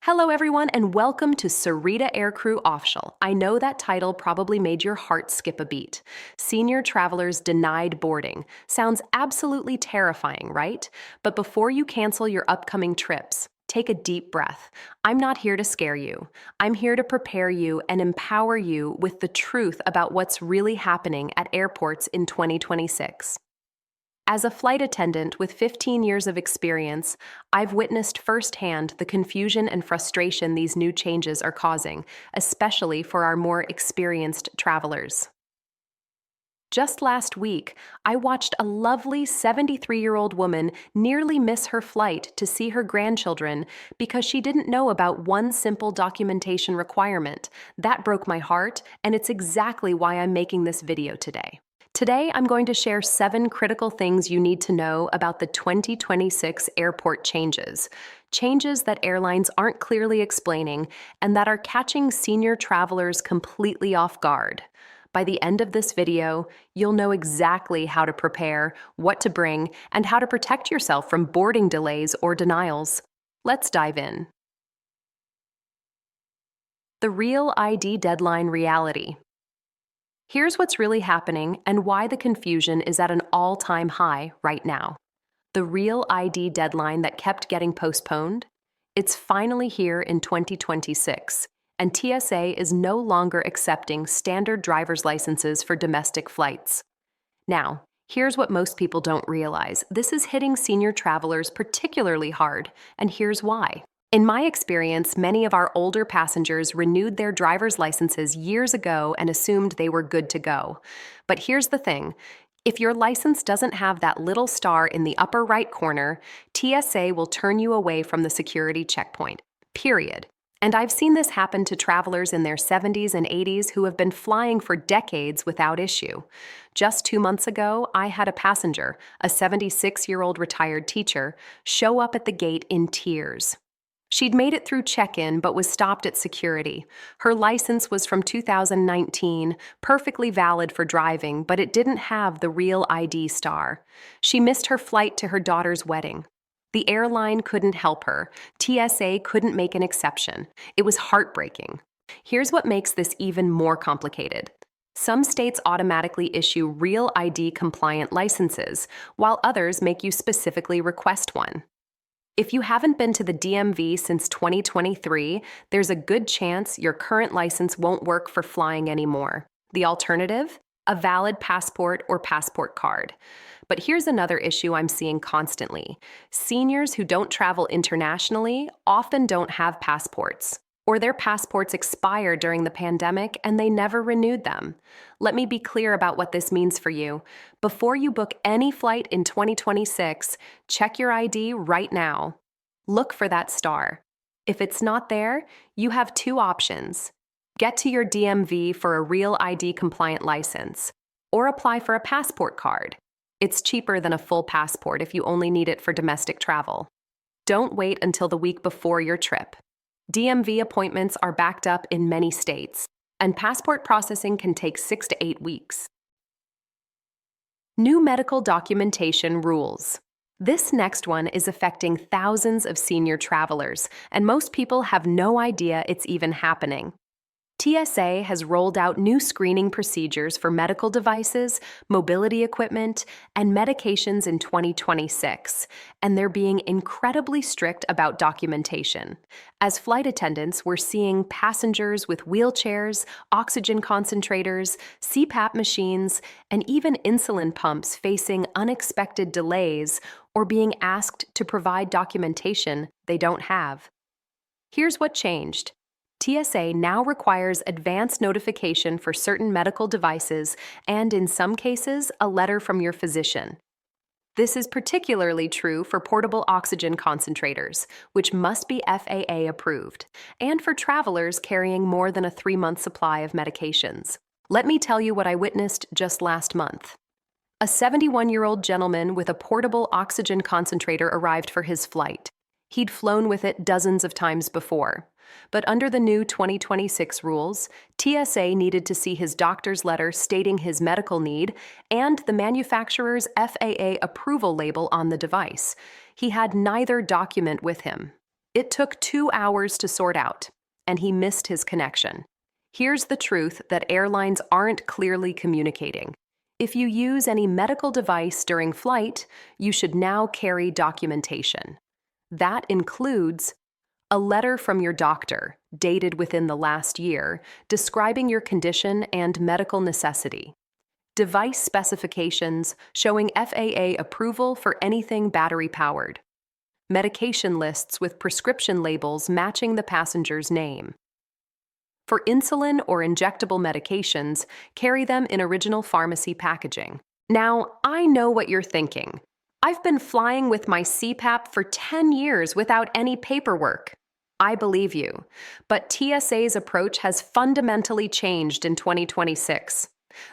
Hello, everyone, and welcome to Sarita Aircrew Offshore. I know that title probably made your heart skip a beat. Senior travelers denied boarding. Sounds absolutely terrifying, right? But before you cancel your upcoming trips, take a deep breath. I'm not here to scare you. I'm here to prepare you and empower you with the truth about what's really happening at airports in 2026. As a flight attendant with 15 years of experience, I've witnessed firsthand the confusion and frustration these new changes are causing, especially for our more experienced travelers. Just last week, I watched a lovely 73-year-old woman nearly miss her flight to see her grandchildren because she didn't know about one simple documentation requirement. That broke my heart, and it's exactly why I'm making this video today. Today, I'm going to share 7 critical things you need to know about the 2026 airport changes. Changes that airlines aren't clearly explaining and that are catching senior travelers completely off guard. By the end of this video, you'll know exactly how to prepare, what to bring, and how to protect yourself from boarding delays or denials. Let's dive in. The Real ID Deadline Reality. Here's what's really happening and why the confusion is at an all-time high right now. The Real ID deadline that kept getting postponed? It's finally here in 2026, and TSA is no longer accepting standard driver's licenses for domestic flights. Now, here's what most people don't realize. This is hitting senior travelers particularly hard, and here's why. In my experience, many of our older passengers renewed their driver's licenses years ago and assumed they were good to go. But here's the thing. If your license doesn't have that little star in the upper right corner, TSA will turn you away from the security checkpoint. Period. And I've seen this happen to travelers in their 70s and 80s who have been flying for decades without issue. Just 2 months ago, I had a passenger, a 76-year-old retired teacher, show up at the gate in tears. She'd made it through check-in but was stopped at security. Her license was from 2019, perfectly valid for driving, but it didn't have the Real ID star. She missed her flight to her daughter's wedding. The airline couldn't help her. TSA couldn't make an exception. It was heartbreaking. Here's what makes this even more complicated. Some states automatically issue Real ID compliant licenses, while others make you specifically request one. If you haven't been to the DMV since 2023, there's a good chance your current license won't work for flying anymore. The alternative? A valid passport or passport card. But here's another issue I'm seeing constantly. Seniors who don't travel internationally often don't have passports, or their passports expired during the pandemic and they never renewed them. Let me be clear about what this means for you. Before you book any flight in 2026, check your ID right now. Look for that star. If it's not there, you have 2 options. Get to your DMV for a Real ID compliant license, or apply for a passport card. It's cheaper than a full passport if you only need it for domestic travel. Don't wait until the week before your trip. DMV appointments are backed up in many states, and passport processing can take 6 to 8 weeks. New medical documentation rules. This next one is affecting thousands of senior travelers, and most people have no idea it's even happening. TSA has rolled out new screening procedures for medical devices, mobility equipment, and medications in 2026, and they're being incredibly strict about documentation. As flight attendants, we're seeing passengers with wheelchairs, oxygen concentrators, CPAP machines, and even insulin pumps facing unexpected delays or being asked to provide documentation they don't have. Here's what changed. TSA now requires advance notification for certain medical devices and, in some cases, a letter from your physician. This is particularly true for portable oxygen concentrators, which must be FAA approved, and for travelers carrying more than a 3-month supply of medications. Let me tell you what I witnessed just last month. A 71-year-old gentleman with a portable oxygen concentrator arrived for his flight. He'd flown with it dozens of times before. But under the new 2026 rules, TSA needed to see his doctor's letter stating his medical need and the manufacturer's FAA approval label on the device. He had neither document with him. It took 2 hours to sort out, and he missed his connection. Here's the truth that airlines aren't clearly communicating. If you use any medical device during flight, you should now carry documentation. That includes a letter from your doctor, dated within the last year, describing your condition and medical necessity. Device specifications showing FAA approval for anything battery-powered. Medication lists with prescription labels matching the passenger's name. For insulin or injectable medications, carry them in original pharmacy packaging. Now, I know what you're thinking. I've been flying with my CPAP for 10 years without any paperwork. I believe you, but TSA's approach has fundamentally changed in 2026.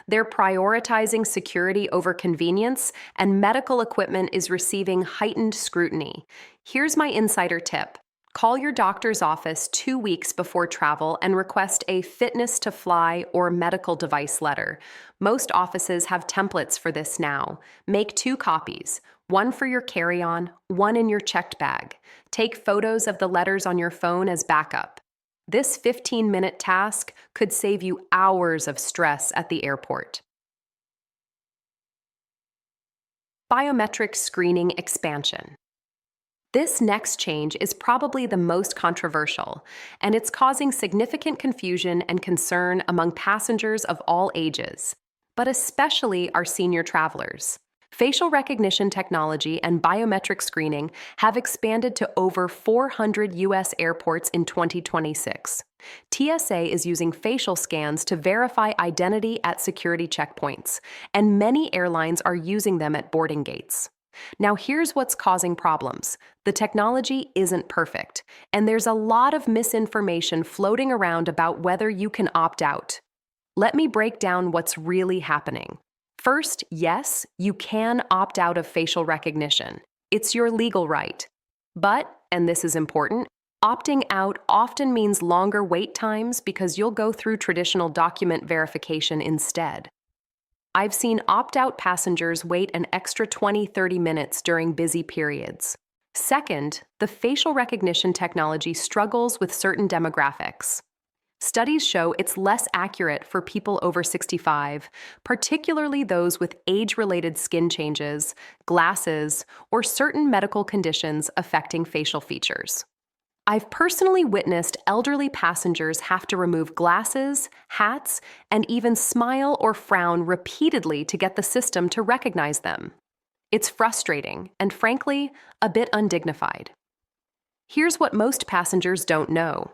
They're prioritizing security over convenience, and medical equipment is receiving heightened scrutiny. Here's my insider tip. Call your doctor's office 2 weeks before travel and request a fitness to fly or medical device letter. Most offices have templates for this now. Make 2 copies, one for your carry-on, one in your checked bag. Take photos of the letters on your phone as backup. This 15-minute task could save you hours of stress at the airport. Biometric screening expansion. This next change is probably the most controversial, and it's causing significant confusion and concern among passengers of all ages, but especially our senior travelers. Facial recognition technology and biometric screening have expanded to over 400 U.S. airports in 2026. TSA is using facial scans to verify identity at security checkpoints, and many airlines are using them at boarding gates. Now, here's what's causing problems. The technology isn't perfect, and there's a lot of misinformation floating around about whether you can opt out. Let me break down what's really happening. First, yes, you can opt out of facial recognition. It's your legal right. But, and this is important, opting out often means longer wait times because you'll go through traditional document verification instead. I've seen opt-out passengers wait an extra 20-30 minutes during busy periods. Second, the facial recognition technology struggles with certain demographics. Studies show it's less accurate for people over 65, particularly those with age-related skin changes, glasses, or certain medical conditions affecting facial features. I've personally witnessed elderly passengers have to remove glasses, hats, and even smile or frown repeatedly to get the system to recognize them. It's frustrating and, frankly, a bit undignified. Here's what most passengers don't know.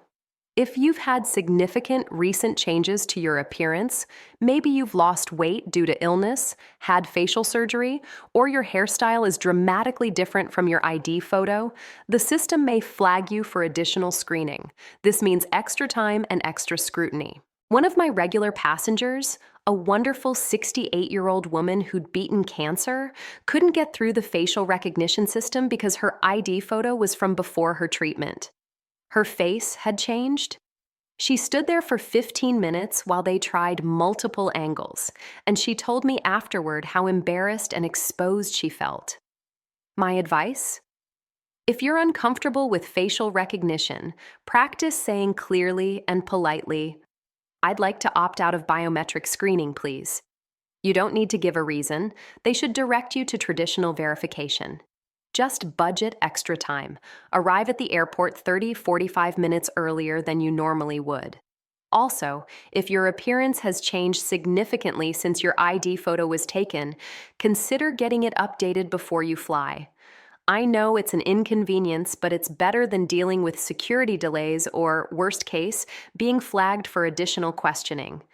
If you've had significant recent changes to your appearance, maybe you've lost weight due to illness, had facial surgery, or your hairstyle is dramatically different from your ID photo, the system may flag you for additional screening. This means extra time and extra scrutiny. One of my regular passengers, a wonderful 68-year-old woman who'd beaten cancer, couldn't get through the facial recognition system because her ID photo was from before her treatment. Her face had changed. She stood there for 15 minutes while they tried multiple angles, and she told me afterward how embarrassed and exposed she felt. My advice? If you're uncomfortable with facial recognition, practice saying clearly and politely, "I'd like to opt out of biometric screening, please." You don't need to give a reason. They should direct you to traditional verification. Just budget extra time. Arrive at the airport 30-45 minutes earlier than you normally would. Also, if your appearance has changed significantly since your ID photo was taken, consider getting it updated before you fly. I know it's an inconvenience, but it's better than dealing with security delays or, worst case, being flagged for additional questioning.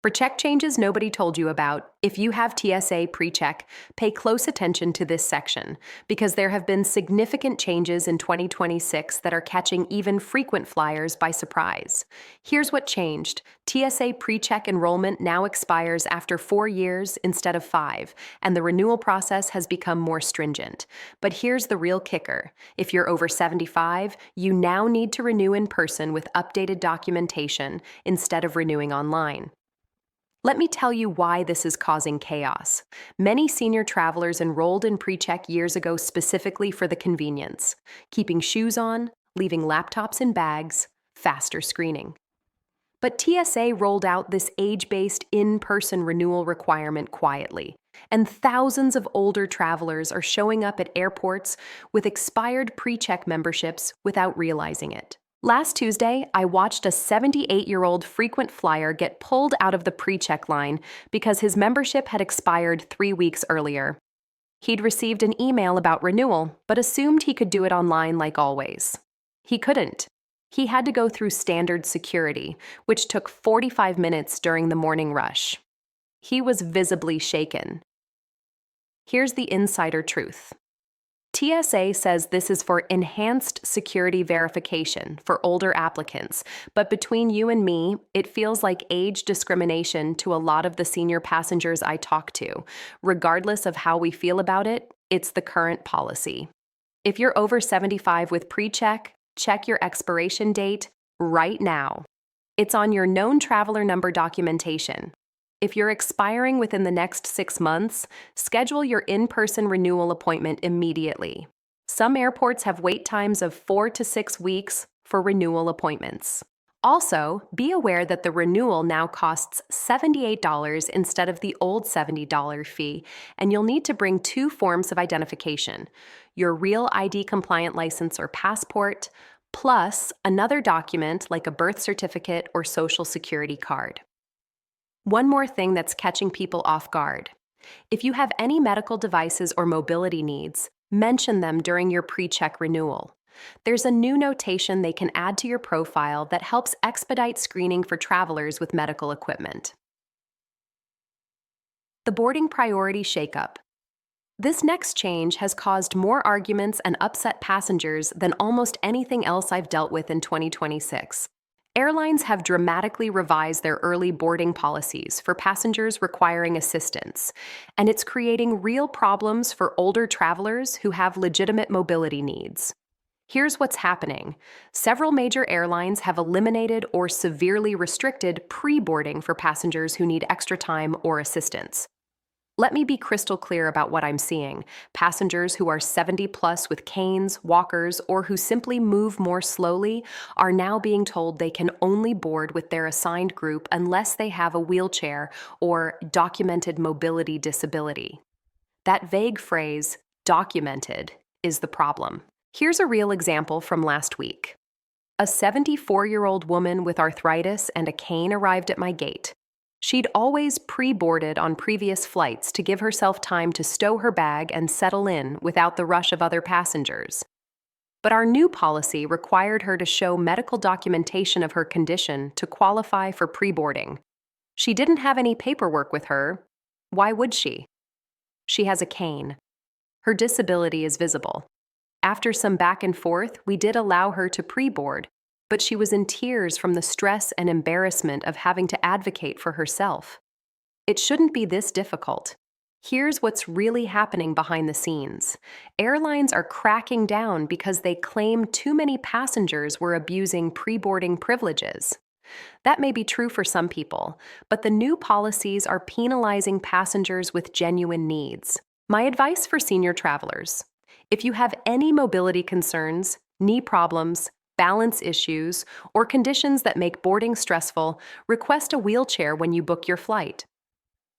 For check changes nobody told you about, if you have TSA PreCheck, pay close attention to this section, because there have been significant changes in 2026 that are catching even frequent flyers by surprise. Here's what changed. TSA PreCheck enrollment now expires after 4 years instead of 5, and the renewal process has become more stringent. But here's the real kicker. If you're over 75, you now need to renew in person with updated documentation instead of renewing online. Let me tell you why this is causing chaos. Many senior travelers enrolled in PreCheck years ago specifically for the convenience, keeping shoes on, leaving laptops in bags, faster screening. But TSA rolled out this age-based in-person renewal requirement quietly, and thousands of older travelers are showing up at airports with expired PreCheck memberships without realizing it. Last Tuesday, I watched a 78-year-old frequent flyer get pulled out of the PreCheck line because his membership had expired 3 weeks earlier. He'd received an email about renewal, but assumed he could do it online like always. He couldn't. He had to go through standard security, which took 45 minutes during the morning rush. He was visibly shaken. Here's the insider truth. TSA says this is for enhanced security verification for older applicants, but between you and me, it feels like age discrimination to a lot of the senior passengers I talk to. Regardless of how we feel about it, it's the current policy. If you're over 75 with PreCheck, check your expiration date right now. It's on your known traveler number documentation. If you're expiring within the next 6 months, schedule your in-person renewal appointment immediately. Some airports have wait times of 4 to 6 weeks for renewal appointments. Also, be aware that the renewal now costs $78 instead of the old $70 fee, and you'll need to bring 2 forms of identification: your real ID compliant license or passport, plus another document like a birth certificate or social security card. One more thing that's catching people off guard. If you have any medical devices or mobility needs, mention them during your PreCheck renewal. There's a new notation they can add to your profile that helps expedite screening for travelers with medical equipment. The boarding priority shakeup. This next change has caused more arguments and upset passengers than almost anything else I've dealt with in 2026. Airlines have dramatically revised their early boarding policies for passengers requiring assistance, and it's creating real problems for older travelers who have legitimate mobility needs. Here's what's happening. Several major airlines have eliminated or severely restricted pre-boarding for passengers who need extra time or assistance. Let me be crystal clear about what I'm seeing. Passengers who are 70 plus with canes, walkers, or who simply move more slowly are now being told they can only board with their assigned group unless they have a wheelchair or documented mobility disability. That vague phrase, documented, is the problem. Here's a real example from last week. A 74-year-old woman with arthritis and a cane arrived at my gate. She'd always pre-boarded on previous flights to give herself time to stow her bag and settle in without the rush of other passengers. But our new policy required her to show medical documentation of her condition to qualify for pre-boarding. She didn't have any paperwork with her. Why would she? She has a cane. Her disability is visible. After some back and forth, we did allow her to pre-board, but she was in tears from the stress and embarrassment of having to advocate for herself. It shouldn't be this difficult. Here's what's really happening behind the scenes. Airlines are cracking down because they claim too many passengers were abusing pre-boarding privileges. That may be true for some people, but the new policies are penalizing passengers with genuine needs. My advice for senior travelers: if you have any mobility concerns, knee problems, balance issues, or conditions that make boarding stressful, request a wheelchair when you book your flight.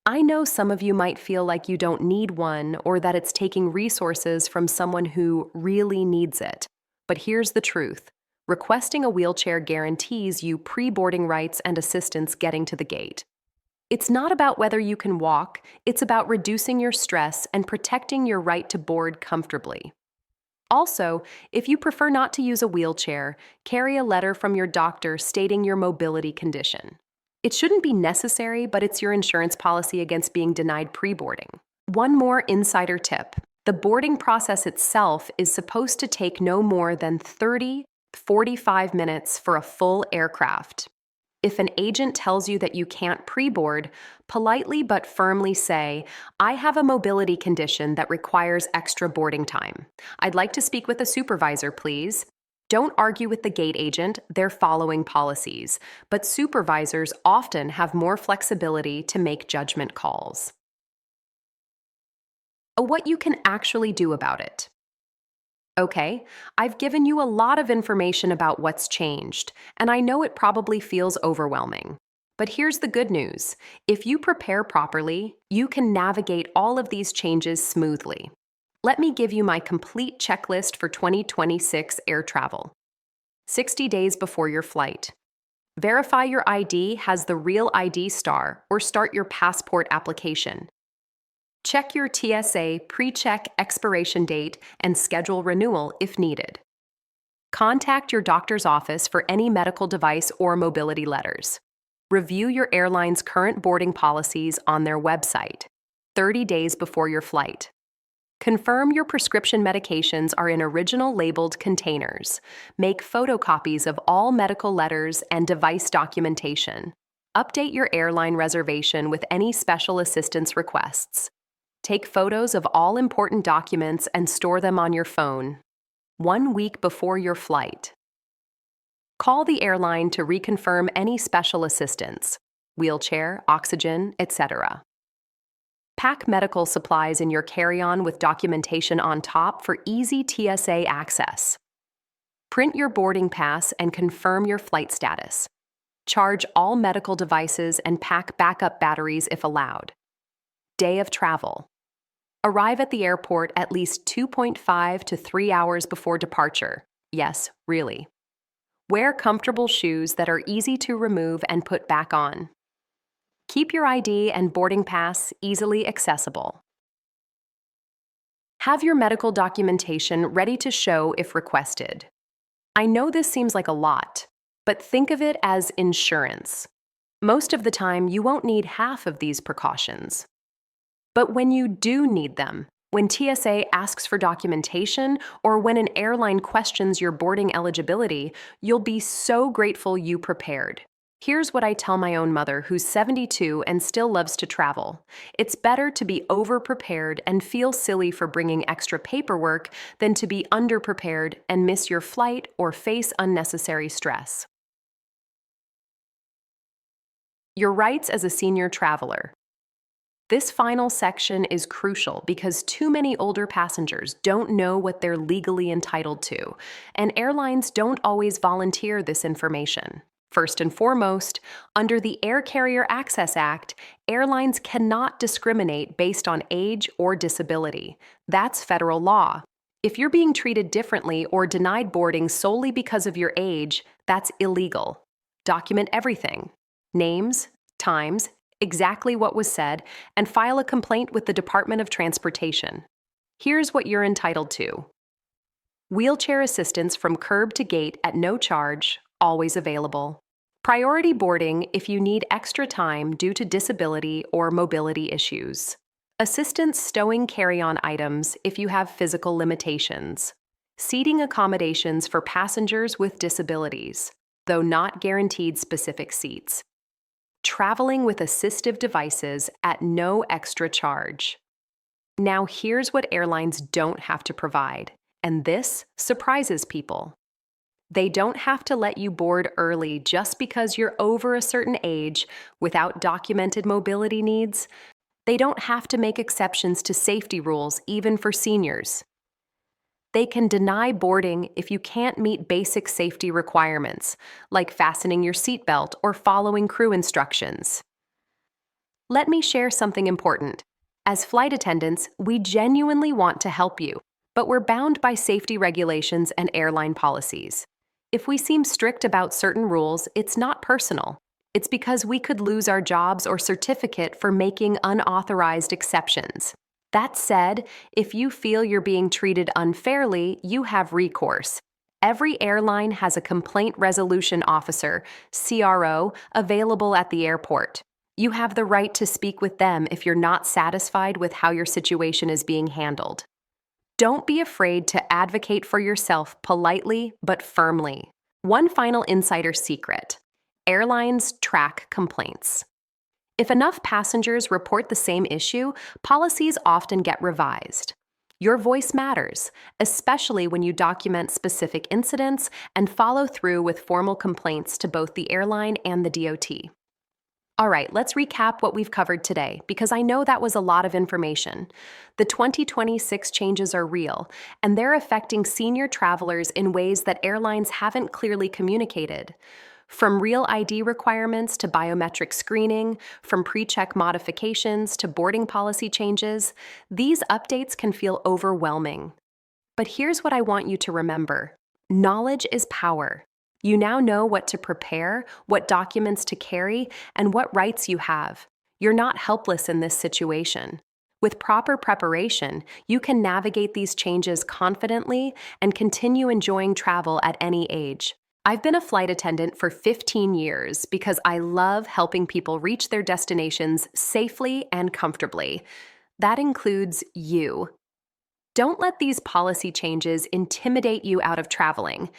I know some of you might feel like you don't need one or that it's taking resources from someone who really needs it. But here's the truth. Requesting a wheelchair guarantees you pre-boarding rights and assistance getting to the gate. It's not about whether you can walk, it's about reducing your stress and protecting your right to board comfortably. Also, if you prefer not to use a wheelchair, carry a letter from your doctor stating your mobility condition. It shouldn't be necessary, but it's your insurance policy against being denied pre-boarding. One more insider tip. The boarding process itself is supposed to take no more than 30-45 minutes for a full aircraft. If an agent tells you that you can't pre-board, politely but firmly say, "I have a mobility condition that requires extra boarding time. I'd like to speak with a supervisor, please." Don't argue with the gate agent, they're following policies, but supervisors often have more flexibility to make judgment calls. What you can actually do about it. Okay, I've given you a lot of information about what's changed, and I know it probably feels overwhelming. But here's the good news. If you prepare properly, you can navigate all of these changes smoothly. Let me give you my complete checklist for 2026 air travel. 60 days before your flight. Verify your ID has the Real ID star or start your passport application. Check your TSA pre-check expiration date and schedule renewal if needed. Contact your doctor's office for any medical device or mobility letters. Review your airline's current boarding policies on their website 30 days before your flight. Confirm your prescription medications are in original labeled containers. Make photocopies of all medical letters and device documentation. Update your airline reservation with any special assistance requests. Take photos of all important documents and store them on your phone 1 week before your flight. Call the airline to reconfirm any special assistance, wheelchair, oxygen, etc. Pack medical supplies in your carry-on with documentation on top for easy TSA access. Print your boarding pass and confirm your flight status. Charge all medical devices and pack backup batteries if allowed. Day of travel. Arrive at the airport at least 2.5 to 3 hours before departure. Yes, really. Wear comfortable shoes that are easy to remove and put back on. Keep your ID and boarding pass easily accessible. Have your medical documentation ready to show if requested. I know this seems like a lot, but think of it as insurance. Most of the time, you won't need half of these precautions. But when you do need them, when TSA asks for documentation or when an airline questions your boarding eligibility, you'll be so grateful you prepared. Here's what I tell my own mother, who's 72 and still loves to travel. It's better to be over-prepared and feel silly for bringing extra paperwork than to be under-prepared and miss your flight or face unnecessary stress. Your rights as a senior traveler. This final section is crucial because too many older passengers don't know what they're legally entitled to, and airlines don't always volunteer this information. First and foremost, under the Air Carrier Access Act, airlines cannot discriminate based on age or disability. That's federal law. If you're being treated differently or denied boarding solely because of your age, that's illegal. Document everything: names, times, exactly what was said, and file a complaint with the Department of Transportation. Here's what you're entitled to. Wheelchair assistance from curb to gate at no charge, always available. Priority boarding if you need extra time due to disability or mobility issues. Assistance stowing carry-on items if you have physical limitations. Seating accommodations for passengers with disabilities, though not guaranteed specific seats. Traveling with assistive devices at no extra charge. Now here's what airlines don't have to provide, and this surprises people. They don't have to let you board early just because you're over a certain age without documented mobility needs. They don't have to make exceptions to safety rules even for seniors. They can deny boarding if you can't meet basic safety requirements, like fastening your seatbelt or following crew instructions. Let me share something important. As flight attendants, we genuinely want to help you, but we're bound by safety regulations and airline policies. If we seem strict about certain rules, it's not personal. It's because we could lose our jobs or certificate for making unauthorized exceptions. That said, if you feel you're being treated unfairly, you have recourse. Every airline has a complaint resolution officer, CRO, available at the airport. You have the right to speak with them if you're not satisfied with how your situation is being handled. Don't be afraid to advocate for yourself politely but firmly. One final insider secret: airlines track complaints. If enough passengers report the same issue, policies often get revised. Your voice matters, especially when you document specific incidents and follow through with formal complaints to both the airline and the DOT. All right, let's recap what we've covered today, because I know that was a lot of information. The 2026 changes are real, and they're affecting senior travelers in ways that airlines haven't clearly communicated. From real ID requirements to biometric screening, from pre-check modifications to boarding policy changes, these updates can feel overwhelming. But here's what I want you to remember. Knowledge is power. You now know what to prepare, what documents to carry, and what rights you have. You're not helpless in this situation. With proper preparation, you can navigate these changes confidently and continue enjoying travel at any age. I've been a flight attendant for 15 years because I love helping people reach their destinations safely and comfortably. That includes you. Don't let these policy changes intimidate you out of traveling.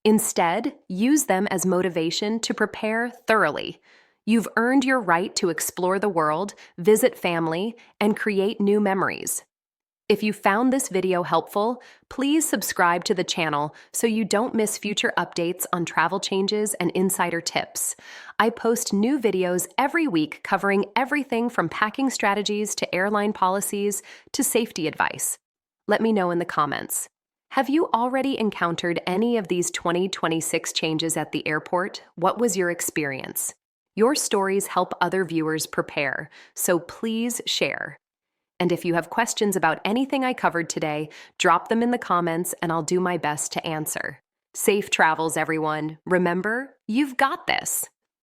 Instead, use them as motivation to prepare thoroughly. You've earned your right to explore the world, visit family, and create new memories. If you found this video helpful, please subscribe to the channel so you don't miss future updates on travel changes and insider tips. I post new videos every week covering everything from packing strategies to airline policies to safety advice. Let me know in the comments. Have you already encountered any of these 2026 changes at the airport? What was your experience? Your stories help other viewers prepare, so please share. And if you have questions about anything I covered today, drop them in the comments and I'll do my best to answer. Safe travels, everyone. Remember, you've got this.